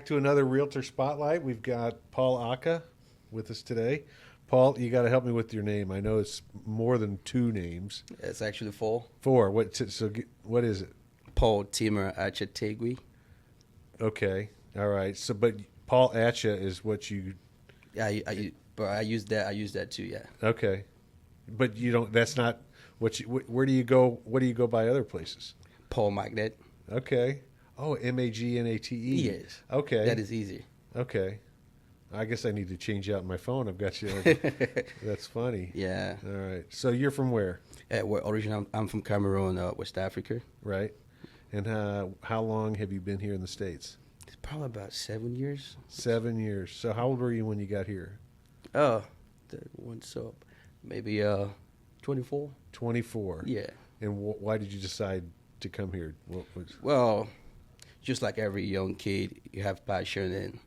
back to another Realtor Spotlight. We've got Paul Aka with us today. Paul, you got to help me with your name. I know it's more than two names. It's actually four. Four. What is it? Paul Timur Achategui. Okay. All right. So, but Paul Acha is what you. Yeah, but I use that. I use that too. Yeah. Okay, but you don't. That's not what you. Where do you go? What do you go by other places? Paul Magnate. Okay. Oh, Magnate. Yes. Okay. That is easy. Okay. I guess I need to change out my phone. I've got you. That's funny. Yeah. All right. So you're from where? Originally, I'm from Cameroon, West Africa. Right. And how long have you been here in the States? It's probably about 7 years. 7 years. So how old were you when you got here? Oh, maybe 24. 24. Yeah. And why did you decide to come here? Well, just like every young kid, you have passion, and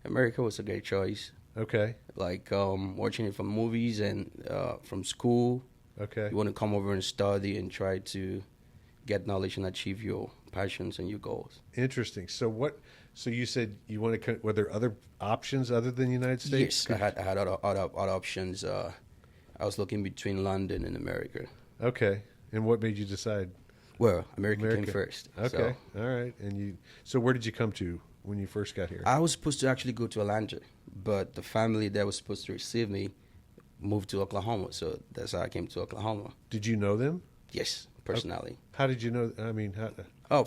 America was a great choice. Okay. Like watching it from movies and from school. Okay. You want to come over and study and try to get knowledge and achieve your passions and your goals. Interesting. So you said you want to. Were there other options other than the United States? Yes, I had other options. I was looking between London and America. Okay. And what made you decide? Well, America came first. Okay. So. All right. And so where did you come to when you first got here? I was supposed to actually go to Atlanta, but the family that was supposed to receive me moved to Oklahoma, so that's how I came to Oklahoma. Did you know them? Yes, personally. How did you know? I mean,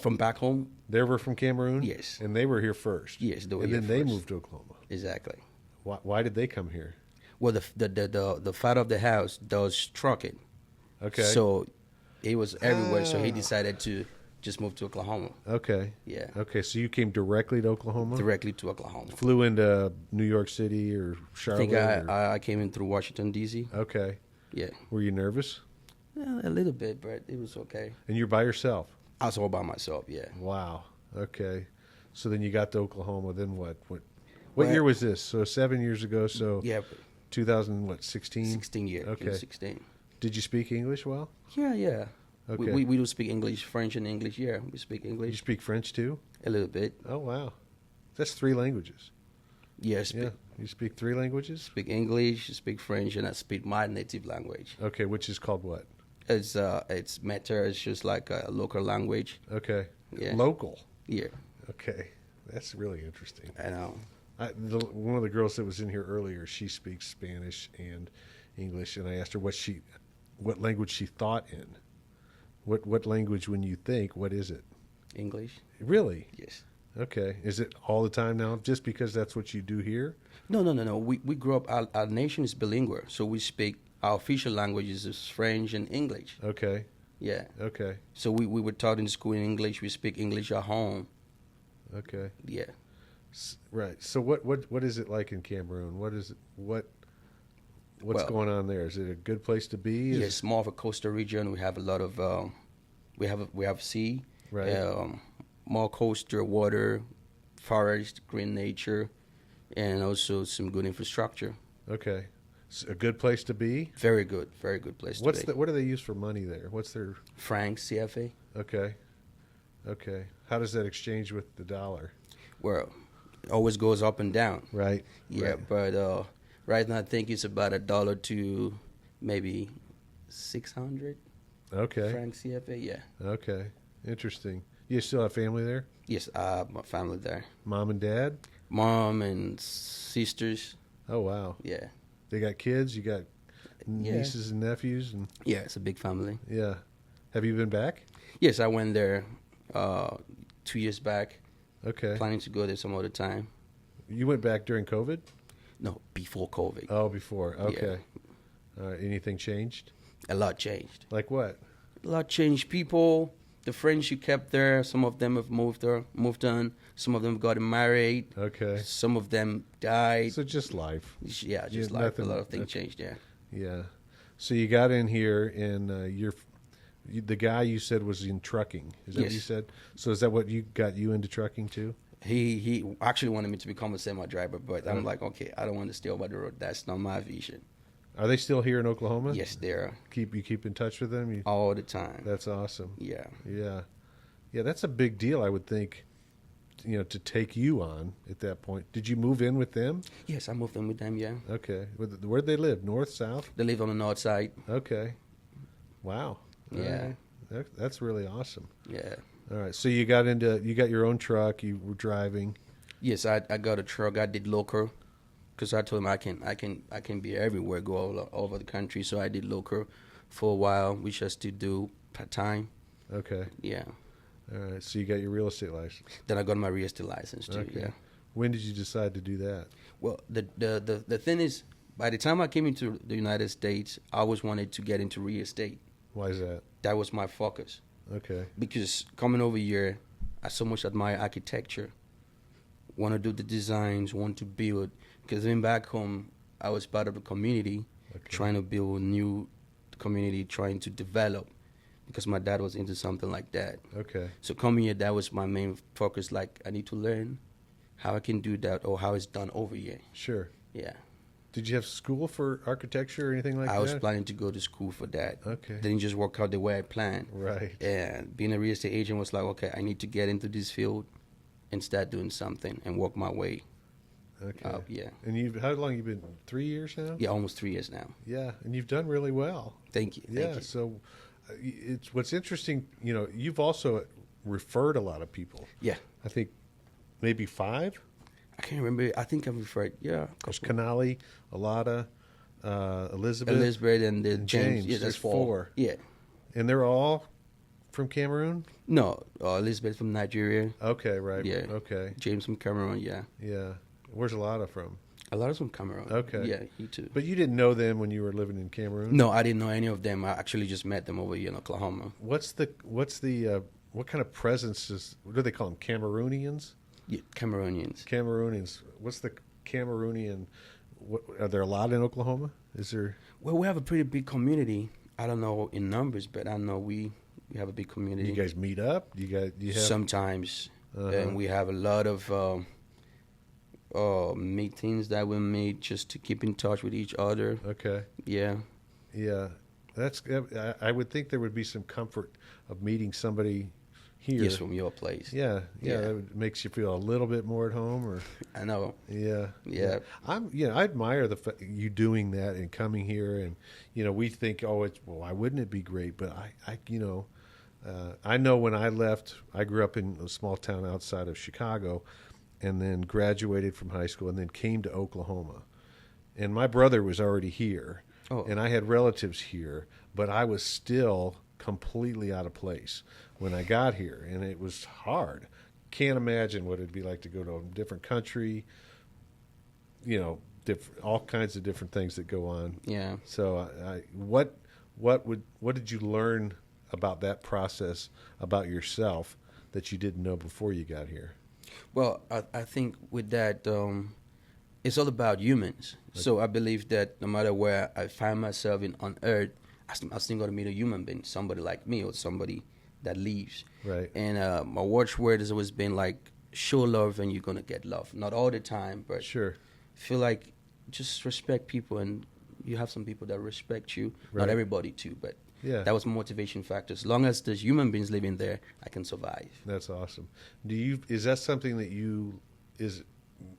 from back home. They were from Cameroon? Yes. And they were here first? Yes, they were and here then first. They moved to Oklahoma? Exactly. Why did they come here? Well, the father of the house does trucking. Okay. So it was everywhere, so he decided to just move to Oklahoma. Okay. Yeah. Okay, so you came directly to Oklahoma? Directly to Oklahoma. Flew into New York City or Charlotte? I think I came in through Washington, D.C. Okay. Yeah. Were you nervous? Yeah, a little bit, but it was okay. And you're by yourself? I was all by myself, yeah. Wow. Okay. So then you got to Oklahoma, then what? What year was this? So 7 years ago, so yeah. 2016? 16 years. Okay. 16. Did you speak English well? Yeah. Okay. We do speak English, French, and English. Yeah, we speak English. You speak French too? A little bit. Oh, wow. That's 3 languages. Yes. Yeah. You speak 3 languages? Speak English, speak French, and I speak my native language. Okay, which is called what? It's Meta. It's just like a local language. Okay. Yeah. Local? Yeah. Okay. That's really interesting. I know. One of the girls that was in here earlier, she speaks Spanish and English, and I asked her what language she thought in. What language, when you think, what is it? English. Really? Yes. Okay. Is it all the time now, just because that's what you do here? No. We grew up, our nation is bilingual, so we speak, our official languages is French and English. Okay. Yeah. Okay. So we were taught in school in English, we speak English at home. Okay. Yeah. Right. So what is it like in Cameroon? What's going on there? Is it a good place to be? Yes, more of a coastal region. We have a lot of we have sea, right? More coastal water, forest, green nature, and also some good infrastructure. Okay, a good place to be. Very good place to be. What do they use for money there? What's their francs, CFA? Okay. How does that exchange with the dollar? Well, it always goes up and down. Right. Yeah, right. But right now I think it's about $1 to maybe 600. Okay. Francs CFA, yeah. Okay. Interesting. You still have family there? Yes, I have my family there. Mom and dad? Mom and sisters. Oh, wow. Yeah. They got kids? You got nieces and nephews? Yeah, it's a big family. Yeah. Have you been back? Yes, I went there 2 years back. Okay. Planning to go there some other time. You went back during COVID? No, before COVID. Oh, before. Okay. Yeah. Anything changed? A lot changed. Like what? A lot changed. People, the friends you kept there, some of them have moved on. Some of them got married. Okay. Some of them died. So just life. Yeah, just life. A lot of things changed, yeah. Yeah. So you got in here, and the guy you said was in trucking. Is that what you said? So is that what got you into trucking too? He actually wanted me to become a semi-driver, but I'm like, okay, I don't want to stay over the road. That's not my vision. Are they still here in Oklahoma? Yes, they are. You keep in touch with them? All the time. That's awesome. Yeah. Yeah. Yeah, that's a big deal, I would think. to take you on at that point. Did you move in with them? Yes, I moved in with them. Yeah, Okay. Where'd they live? North, south? they live on the north side. Okay. Wow. All Yeah. right. That's really awesome. Yeah. All right. So you got your own truck. You were driving. Yes, I got a truck. I did local because I told him I can be everywhere, go all over the country. So I did local for a while, which I still do part time. Okay. Yeah. All right. So you got your real estate license. Then I got my real estate license too. Okay. Yeah. When did you decide to do that? Well, the thing is, by the time I came into the United States, I always wanted to get into real estate. Why is that? That was my focus. Okay. Because coming over here, I so much admire architecture. Want to do the designs, want to build. Because then back home, I was part of a community, trying to build a new community, trying to develop. Because my dad was into something like that. Okay. So coming here, that was my main focus. Like, I need to learn how I can do that or how it's done over here. Sure. Yeah. Did you have school for architecture or anything like that? I was planning to go to school for that. Okay. Didn't just work out the way I planned. Right. And being a real estate agent was like, okay, I need to get into this field and start doing something and work my way Okay. up. Yeah. And how long you been? 3 years now? Yeah, almost 3 years now. Yeah. And you've done really well. Thank you. Yeah. Thank you. So it's what's interesting. You've also referred a lot of people. Yeah. I think maybe 5. I can't remember. I think I'm referred. Yeah. There's Canali, Alada, Elizabeth, and and James. Yeah, There's that's 4. Yeah. And they're all from Cameroon? No, Elizabeth from Nigeria. Okay, right. Yeah. Okay. James from Cameroon. Yeah. Yeah. Where's Alada from? A lot of from Cameroon. Okay. Yeah, he too. But you didn't know them when you were living in Cameroon? No, I didn't know any of them. I actually just met them over here in Oklahoma. What kind of presence what do they call them? Cameroonians? Yeah, Cameroonians. Cameroonians. What's the Cameroonian? Are there a lot in Oklahoma? Is there? Well, we have a pretty big community. I don't know in numbers, but I know we have a big community. You guys meet up? You have Sometimes, and we have a lot of meetings that we made just to keep in touch with each other. Okay. Yeah. Yeah. I would think there would be some comfort of meeting somebody here. Yes, from your place. Yeah. That makes you feel a little bit more at home, or I know. Yeah. Yeah. I admire you doing that and coming here, and we think, why wouldn't it be great? But I know when I left, I grew up in a small town outside of Chicago, and then graduated from high school, and then came to Oklahoma, and my brother was already here, and I had relatives here, but I was still completely out of place when I got here, and it was hard. Can't imagine what it'd be like to go to a different country, all kinds of different things that go on. Yeah. So what did you learn about that process, about yourself, that you didn't know before you got here? Well, I think with that, it's all about humans. Okay. So I believe that no matter where I find myself on earth, I'm still going to meet a human being, somebody like me or somebody that leaves. Right. And my watchword has always been like, show love and you're going to get love. Not all the time, but sure. Feel like just respect people, and you have some people that respect you. Right. Not everybody too, but yeah. That was a motivation factor. As long as there's human beings living there, I can survive. That's awesome. Is that something that is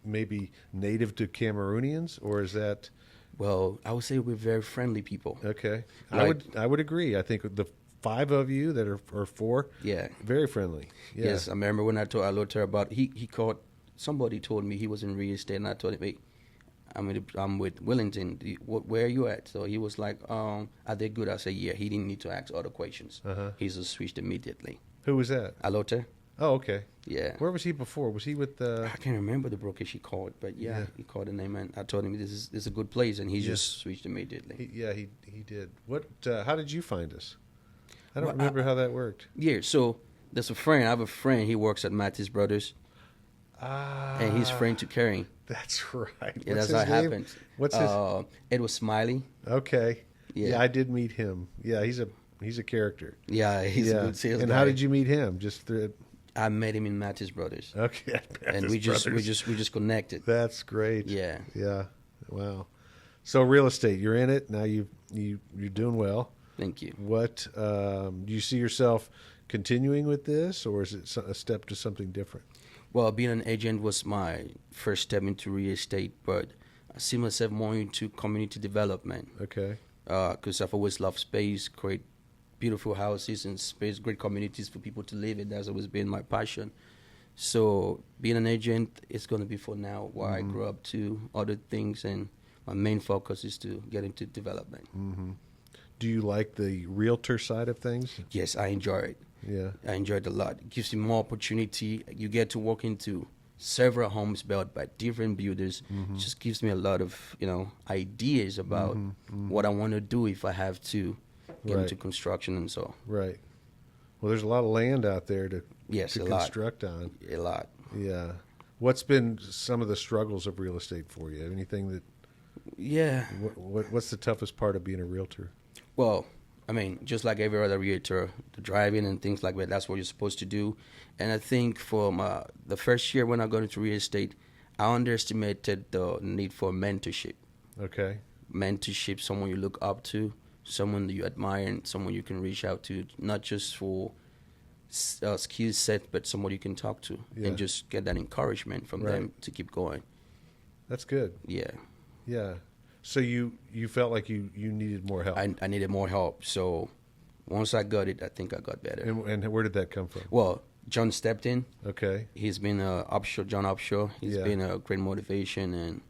maybe native to Cameroonians, or is that? Well, I would say we're very friendly people. Okay. I would agree. I think the 5 of you that are 4, yeah, very friendly. Yeah. Yes, I remember when I told Realtor about somebody told me he was in real estate, and I told him, hey, I'm with Whittington. Where are you at? So he was like, are they good? I said, yeah. He didn't need to ask other questions. He just switched immediately. Who was that? Realtor. Oh, okay. Yeah. Where was he before? Was he with I can't remember the broker she called, but yeah, he called the name, and I told him this is a good place, and he just switched immediately. He did. What? How did you find us? I don't remember how that worked. Yeah, so there's a friend. I have a friend. He works at Magnate Brothers. And he's friend to Kerry. That's right. Yeah, that's how it happened. What's his? Edward Smiley. Okay. Yeah, I did meet him. Yeah, he's a character. Yeah, he's a good sales guy. And how did you meet him? Just through? I met him in Magnate Brothers. Okay. And we just connected. That's great. Yeah. Yeah. Wow. So real estate, you're in it now. You're doing well. Thank you. What do you see yourself continuing with this, or is it a step to something different? Well, being an agent was my first step into real estate, but I see myself more into community development. Okay. Because I've always loved space, create beautiful houses and space, great communities for people to live in. That's always been my passion. So being an agent is going to be for now while I grow up to other things, and my main focus is to get into development. Mm-hmm. Do you like the realtor side of things? Yes, I enjoy it. Yeah. I enjoy it a lot. It gives you more opportunity. You get to walk into several homes built by different builders. It just gives me a lot of, ideas about what I want to do if I have to get into construction and so. Right. Well, there's a lot of land out there to Yes, a construct lot. on. A lot. Yeah. What's been some of the struggles of real estate for you? Anything that? Yeah. What's the toughest part of being a realtor? Well, I mean, just like every other realtor, the driving and things like that, that's what you're supposed to do. And I think for the first year when I got into real estate, I underestimated the need for mentorship. Okay. Mentorship, someone you look up to, someone that you admire, and someone you can reach out to, not just for skill set, but someone you can talk to and just get that encouragement from them to keep going. That's good. Yeah. Yeah. So you felt like you needed more help. I needed more help. So once I got it, I think I got better. And where did that come from? Well, John stepped in. Okay. He's been John Upshaw. He's been a great motivation, and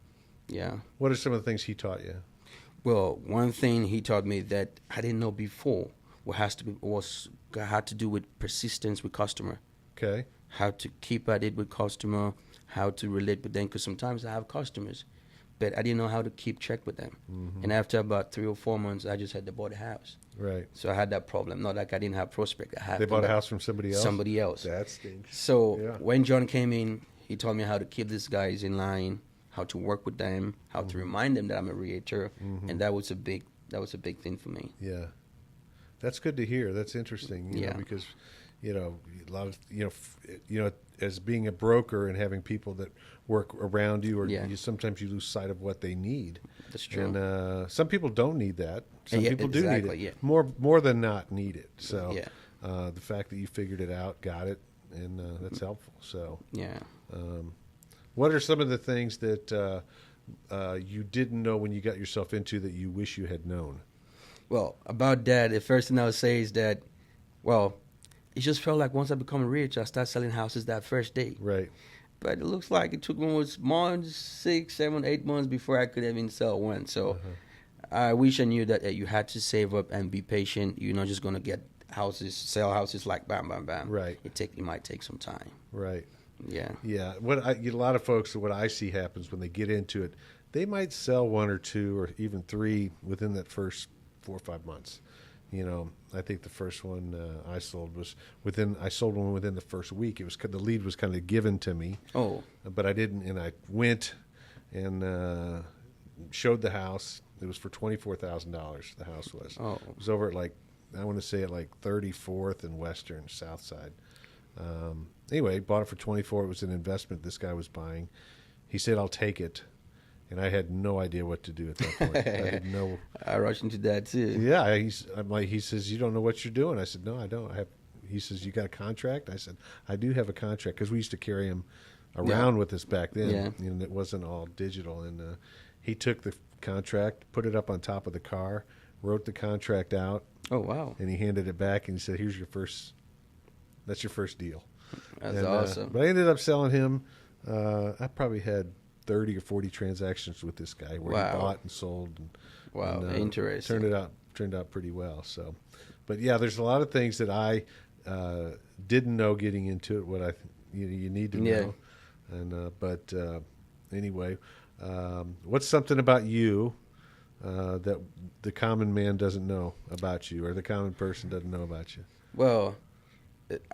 What are some of the things he taught you? Well, one thing he taught me that I didn't know before had to do with persistence with customer. Okay. How to keep at it with customer, how to relate with them, because sometimes I have customers, but I didn't know how to keep check with them. And after about 3 or 4 months, I just had to buy a house. Right. So I had that problem. Not like I didn't have prospect. They bought a house from somebody else? Somebody else. That stinks. So when John came in, he taught me how to keep these guys in line, how to work with them, how to remind them that I'm a realtor, and that was a big thing for me. Yeah. That's good to hear. That's interesting, you know, because a lot of as being a broker and having people that work around you, or sometimes you lose sight of what they need. That's true. And some people don't need that. Some people do need it. Yeah. More than not need it. So the fact that you figured it out, got it, and that's helpful. So what are some of the things that you didn't know when you got yourself into that you wish you had known? Well, about that, the first thing I would say is that, it just felt like once I become a realtor, I start selling houses that first day. Right. But it looks like it took me months, 6, 7, 8 months before I could even sell one. So I wish I knew that you had to save up and be patient. You're not just going to get sell houses like bam, bam, bam. Right. It might take some time. Right. Yeah. Yeah. A lot of folks, what I see happens when they get into it, they might sell 1 or 2 or even 3 within that first 4 or 5 months. I think the first one I sold I sold one within the first week. The lead was kind of given to me. Oh. But I didn't, and I went and showed the house. It was for $24,000. The house was. Oh. It was over at I want to say at 34th and Western South Side. Anyway, bought it for $24,000. It was an investment this guy was buying. He said, "I'll take it." And I had no idea what to do at that point. I didn't know. I rushed into that too. Yeah, he says, "You don't know what you're doing." I said, "No, I don't." He says, "You got a contract?" I said, "I do have a contract," because we used to carry him around with us back then. And it wasn't all digital. And he took the contract, put it up on top of the car, wrote the contract out. Oh wow! And he handed it back, and he said, "That's your first deal." That's awesome. But I ended up selling him. I probably had 30 or 40 transactions with this guy where he bought and sold. And interesting. Turned out pretty well. So, but yeah, there's a lot of things that I didn't know getting into it. What you need to know. And anyway, what's something about you that the common man doesn't know about you, or the common person doesn't know about you? Well,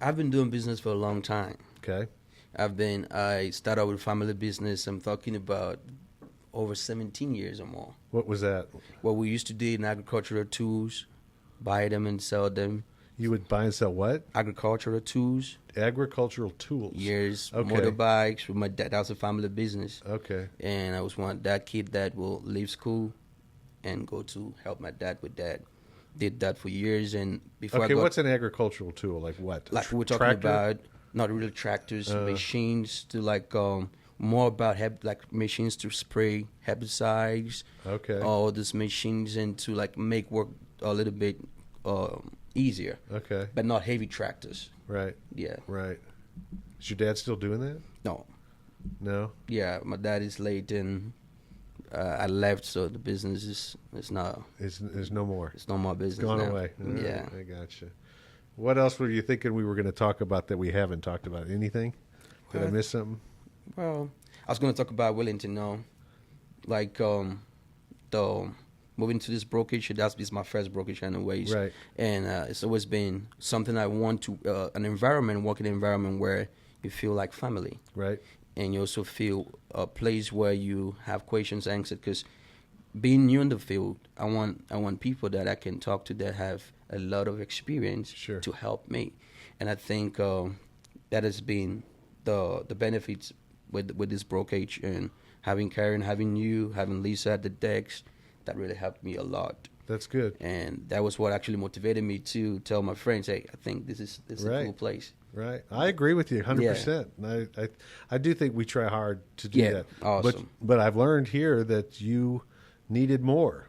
I've been doing business for a long time. Okay. I started out with family business. I'm talking about over 17 years or more. What was that? Well, we used to do in agricultural tools, buy them and sell them. You would buy and sell what? Agricultural tools. Agricultural tools. Yes, motorbikes with my dad. That was a family business. Okay. And I was that kid that will leave school and go to help my dad with that. Did that for years, and before. Okay, what's an agricultural tool? Like what? Like we're talking about not really tractors, machines to like more about like machines to spray herbicides. Okay. All these machines and to like make work a little bit easier. Okay. But not heavy tractors. Right. Yeah. Right. Is your dad still doing that? No. No. Yeah, my dad is late and I left, so the business is not. It's no more. It's no more business. It's gone now. away. All Yeah. right, I gotcha. What else were you thinking we were going to talk about that we haven't talked about? Anything? Did I miss something? Well, I was going to talk about Whittington now. Like the moving to this brokerage. That's my first brokerage anyways. Right. And it's always been something I want to an environment, working environment where you feel like family. Right. And you also feel a place where you have questions answered. Because being new in the field, I want people that I can talk to that have a lot of experience Sure. to help me. And I think that has been the benefits with this brokerage, and having Karen, having you, having Lisa at the decks, that really helped me a lot. That's good. And that was what actually motivated me to tell my friends, hey, I think this is Right. a cool place. Right. I agree with you 100%. I do think we try hard to do that. Awesome. But I've learned here that you needed more.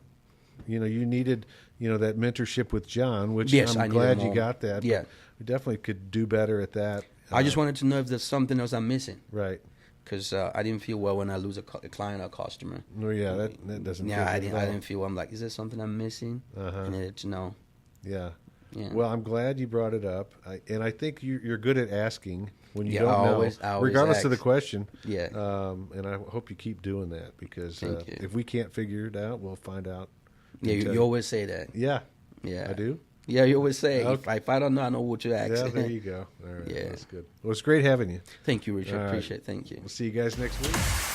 You needed, that mentorship with John, which Yes, I'm I glad needed you more. got that. Yeah. But we definitely could do better at that. I just wanted to know if there's something else I'm missing. Right. Because I didn't feel well when I lose a client or customer. No, yeah, that doesn't Yeah, feel I good didn't. at I all. didn't feel. I'm like, is there something I'm missing? Uh-huh. And then to know. Yeah. Yeah. Well, I'm glad you brought it up. And I think you're good at asking when you Yeah, don't I know, always regardless of the ask. question. Yeah. And I hope you keep doing that because Thank you. if we can't figure it out, we'll find out. Yeah, you always say that. Yeah. Yeah. I do? Yeah, you always say, Okay. if I don't know, I know what to ask. Yeah, there you go. All right. Yeah. That's good. Well, it's great having you. Thank you, Richard. All right. Appreciate it. Thank you. We'll see you guys next week.